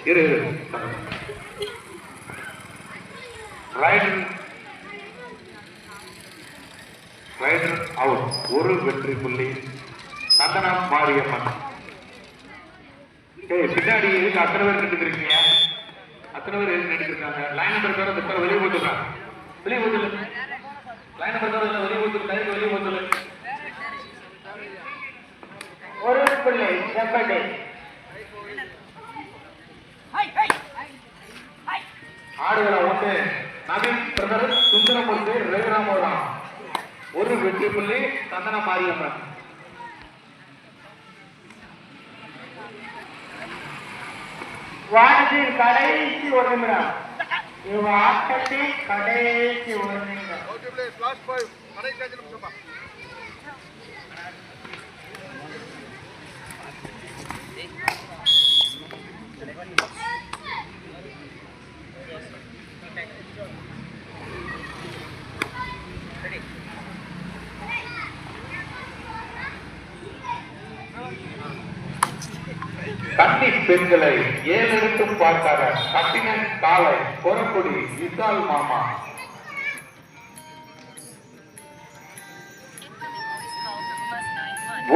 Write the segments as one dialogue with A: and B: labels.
A: இரு rider out. ஒரு வெற்றி புள்ளி சந்தனம் மாரியம்மன். பின்னாடி எதுக்கு அத்தனை பேர் நின்றுருக்கீங்க? அத்தனை பேர் எதுக்கு நின்றுருக்காங்க? லைன் நம்பர் தவிர இந்த வெளியே போட்டுருக்காங்க. வெளியே போட்டுல லைன் நம்பர் தவிர வெளியே போட்டு கைக்கு வெளியே போட்டுல. ஒரு புள்ளி செப்பட்டே. ஆடுகள ஒன்று நவீன் பிரதர் சுந்தரமூர்த்தி ரகுராமோராம். ஒரு வெற்றி புள்ளி சந்தன மாரியம்மன். வானத்தில் கடைசி ஒரு நிமிடம். ஆட்டத்தில் கடைசி ஒரு நிமிடம். கன்னி பெண்களை ஏழெடுத்தும் பார்க்காத கட்டினன் காலை கொரக்குடி விசால் மாமா.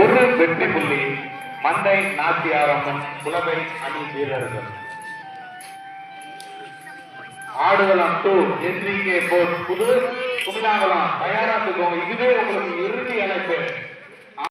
A: ஒரு வெற்றி புள்ளி மந்தை நாச்சியாரம்மன் குலவை அணி வீரர்கள். ஆடுகளம் 2 SVK போர்ட் புது குமிதாங்கலாம் தயாராத்துக்கோங்க. இதுவே உங்களுக்கு இறுதி அழைப்பு.